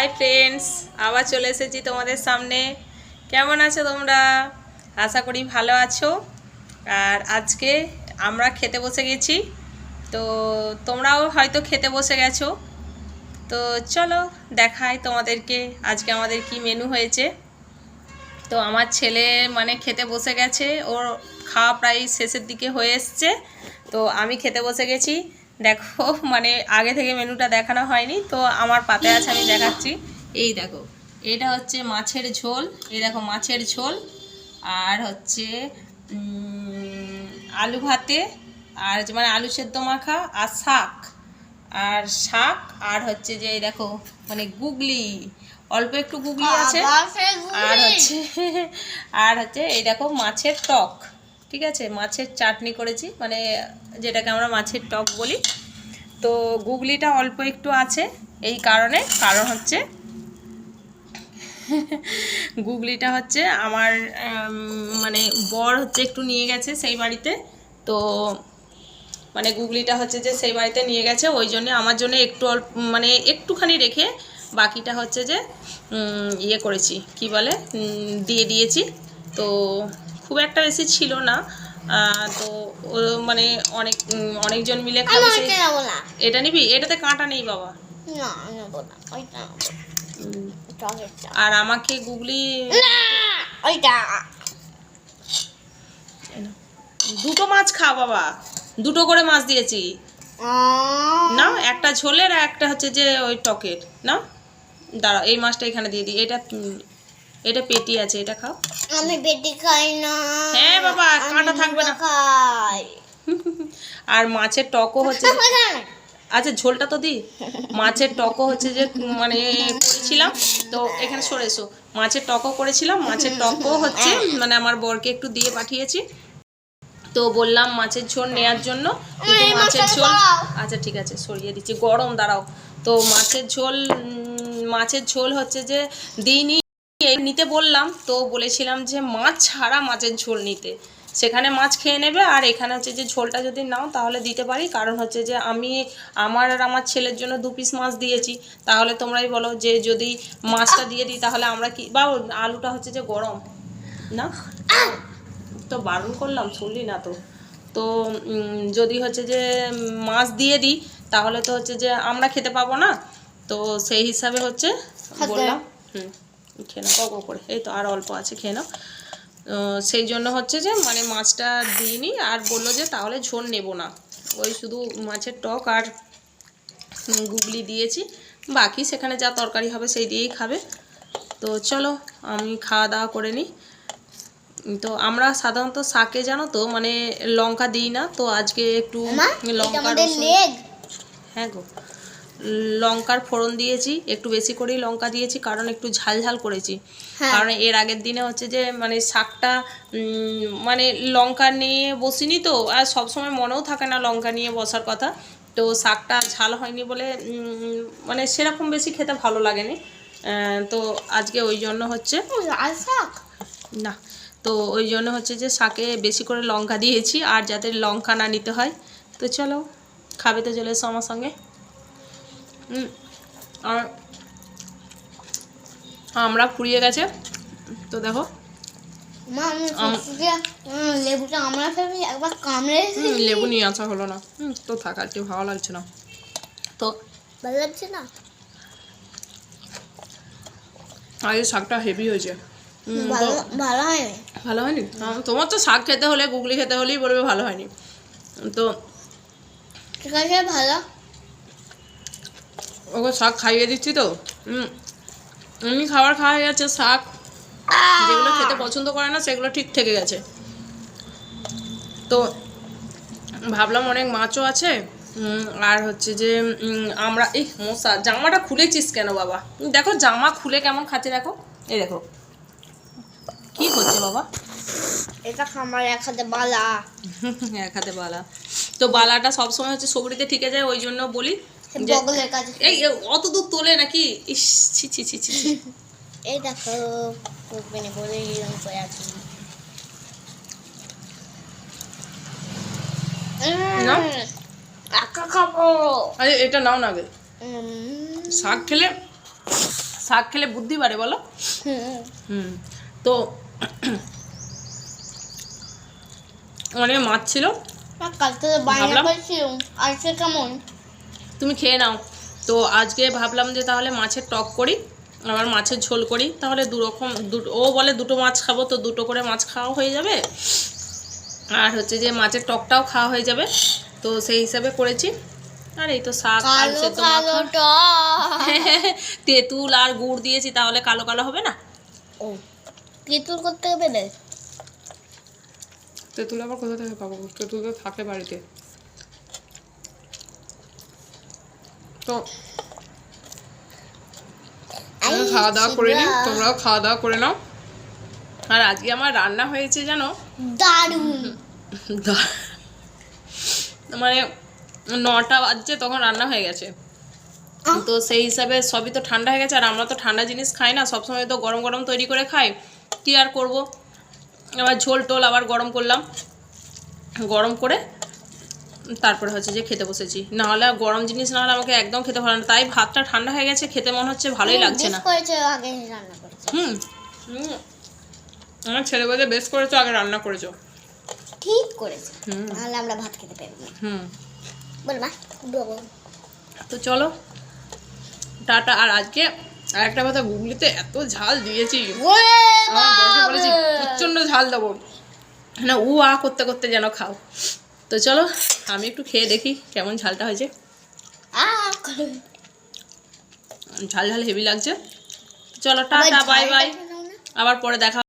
Hi friends, আবার চলে এসেছি তোমাদের সামনে। কেমন আছো তোমরা? আশা করি ভালো আছো। আর আজকে আমরা খেতে বসে গেছি, তো তোমরাও হয়তো খেতে বসে গেছো। তো চলো দেখাই তোমাদেরকে আজকে আমাদের কি মেনু হয়েছে। তো আমার ছেলে খেতে বসে গেছে, ওর খাওয়া প্রায় শেষের দিকে হয়ে এসছে। তো আমি খেতে বসে গেছি। দেখো আগে থেকে মেনুটা দেখানো হয়নি, তো আমার পাতে আছে, আমি দেখাচ্ছি। এই দেখো, এটা হচ্ছে মাছের ঝোল। এই দেখো মাছের ঝোল, আর হচ্ছে আলু ভাতে, আর আলু সেদ্ধ মাখা, আর শাক, আর হচ্ছে যে এই দেখো গুগলি, অল্প একটু গুগলি আছে, আর হচ্ছে এই দেখো মাছের টক। ঠিক আছে, মাছের চাটনি করেছি, যেটাকে আমরা মাছের টক বলি। তো গুগলিটা অল্প একটু আছে, এই কারণ হচ্ছে গুগলিটা হচ্ছে আমার বর হচ্ছে একটু নিয়ে গেছে সেই বাড়িতে। তো গুগলিটা হচ্ছে যে সেই বাড়িতে নিয়ে গেছে, ওই জন্য আমার জন্য একটু একটুখানি রেখে বাকিটা হচ্ছে যে ইয়ে করেছি, কি বলে, দিয়ে দিয়েছি। তো খুব একটা বেশি ছিল না, তো অনেকজন মিলে খাবে। এটা নিবি? এটাতে কাঁটা নেই বাবা। আর আমাকে গুগলি দুটো মাছ খা বাবা, দুটো করে মাছ দিয়েছি না, একটা ঝোলের আর একটা হচ্ছে যে ওই টকের। না দাঁড়াও, এই মাছটা এখানে দিয়ে দিই। এটা পেটি আছে, এটা খাও। আমি পেটি খাই না। হ্যাঁ বাবা, কাঁটা থাকবে না। আর মাছের টকও হচ্ছে, আচ্ছা ঝোলটা তো দি। মাছের টকও হচ্ছে যে করেছিলাম। তো এখানে সরে এসো, মাছের টকও করেছিলাম। মাছের টকও হচ্ছে আমার বরকে একটু দিয়ে পাঠিয়েছি। তো বললাম মাছের ঝোল নেয়ার জন্য, কিন্তু মাছের ঝোল, আচ্ছা ঠিক আছে সরিয়ে দিচ্ছি, গরম, দাঁড়াও। তো মাছের ঝোল হচ্ছে যে দিইনি, নিতে বললাম। তো বলেছিলাম যে মাছ ছাড়া মাছের ঝোল নিতে, সেখানে মাছ খেয়ে নেবে, আর এখানে হচ্ছে যে ঝোলটা যদি নাও তাহলে দিতে পারি। কারণ হচ্ছে যে আমি আমার আর আমার ছেলের জন্য 2 পিস মাছ দিয়েছি, তাহলে তোমরাই বলো যে যদি মাছটা দিয়ে দিই তাহলে আমরা কি, বা আলুটা হচ্ছে যে গরম না, তো বারণ করলাম, শুনলি না তো। তো যদি হচ্ছে যে মাছ দিয়ে দিই তাহলে তো হচ্ছে যে আমরা খেতে পাবো না। তো সেই হিসাবে হচ্ছে বললাম খেয়ে নাও কত করে, এই তো আর অল্প আছে, খেয়ে নাও। সেই জন্য হচ্ছে যে মাছটা দিইনি, আর বললো যে তাহলে ঝোল নেব না, ওই শুধু মাছের টক আর গুগলি দিয়েছি, বাকি সেখানে যা তরকারি হবে সেই দিয়েই খাবে। তো চলো আমি খাওয়া দাওয়া করে নিই। তো আমরা সাধারণত শাকে জানো তো লঙ্কা দিই না, তো আজকে একটু লঙ্কা, হ্যাঁ গো, লঙ্কার ফোড়ন দিয়েছি, একটু বেশি করেই লঙ্কা দিয়েছি, কারণ একটু ঝাল ঝাল করেছি। কারণ এর আগের দিনে হচ্ছে যে শাকটা লঙ্কা নিয়ে বসিনি, তো আর সবসময় মনেও থাকে না লঙ্কা নিয়ে বসার কথা। তো শাকটা ঝাল হয়নি বলে সেরকম বেশি খেতে ভালো লাগেনি। তো আজকে ওই জন্য হচ্ছে না, তো ওই জন্য হচ্ছে যে শাকে বেশি করে লঙ্কা দিয়েছি, আর যাতে লঙ্কা না নিতে হয়। তো চলো খাবে তো চলে এসো আমার সঙ্গে। আর আমরা ফুরিয়ে গেছে, তো দেখো লেবুটা আমরা একবার কামড়ে, লেবু নিয়ে আসা হলো না, তো থাক, আর কি ভালো লাগছে না, তো ভালো লাগছে না। আর এই শাকটা হেভি হয়েছে। ভালো হয়নি, ভালো হয়নি? তোমার তো শাক খেতে হলে, গুগলি খেতে হলেই বলবে ভালো হয়নি। তো ঠিক আছে, ভালো। ওকে শাক খাইয়ে দিচ্ছি, তো এমনি খাবার খাওয়া হয়ে যাচ্ছে, শাক যেগুলো খেতে পছন্দ করে না সেগুলো ঠিক থেকে গেছে। তো ভাবলাম অনেক মাছও আছে, আর হচ্ছে যে আমরা এই মশা, জামাটা খুলেছিস কেন বাবা? দেখো জামা খুলে কেমন খাচ্ছে, দেখো, এই দেখো কি করছে বাবা। এটা খামার এক হাতে বালা, এক হাতে বালা। তো বালাটা সবসময় হচ্ছে সবরিতে ঠিকে যায়, ওই জন্য বলি এই অত দূর তোলে নাকি। ইস ছি ছি ছি ছি। এই দেখো বলে এরকম করে আছে না, একা খাবো। আরে এটা নাও না, আগে শাক খেলে শাক খেলে বুদ্ধি বাড়ে বলো। হুম তো অনেক মাছ ছিল, কাল থেকে বাইরে ভাবলাম- করছি আজকে কেমন তুমি খেয়ে নাও। তো আজকে ভাবলাম যে তাহলে মাছের টক করি, আবার মাছের ঝোল করি, তাহলে ও বলে দুটো মাছ খাবো, তো দুটো করে মাছ খাওয়া হয়ে যাবে, আর হচ্ছে যে মাছের টকটাও খাওয়া হয়ে যাবে, তো সেই হিসাবে করেছি। আর এই তো শাক আলু কালো সেদ্ধ কালো মাখা, টক তেঁতুল আর গুড় দিয়েছি, তাহলে কালো কালো হবে না? ও তেঁতুল করতে পেরে তেঁতুল আবার কোথা থেকে পাবো? তেঁতুল তো থাকে বাড়িতে। তো আমি খাওয়া দাওয়া করে নিই, তোমরাও খাওয়া দাওয়া করে নাও। আর আজকে আমার রান্না হয়েছে জানো, দারুণ মানে 9টা বাজছে তখন রান্না হয়ে গেছে। তো সেই হিসাবে সবই তো ঠান্ডা হয়ে গেছে, আর আমরা তো ঠান্ডা জিনিস খাই না, সবসময় তো গরম গরম তৈরি করে খাই, কী আর করবো। আবার ঝোল টোল আবার গরম করলাম, গরম করে তারপরে হচ্ছে যে খেতে বসেছি। নাহলে গরম জিনিস না হলে আমাকে একদম খেতে ভালো না, তাই ভাতটা ঠান্ডা হয়ে গেছে, খেতে মনে হচ্ছে ভালোই লাগছে না। করেছে আগে রান্না করেছে হুম আমার ছেলে বলে বেশ করেছো, আগে রান্না করেছো। ঠিক করেছে হুম নাহলে আমরা ভাত খেতে পারবো না হুম বল মা বাবা তো চলো টাটা। আর আজকে আরেকটা কথা, গুগলিতে এত ঝাল দিয়েছি, আমার বসে বলেছি প্রচণ্ড ঝাল দেবো না, করতে করতে যেন খাও। তো চলো আমি একটু খেয়ে দেখি কেমন ঝালটা হয়েছে। ঝাল ঝাল হেভি লাগছে। চলো টাটা, বাই বাই, আবার পরে দেখা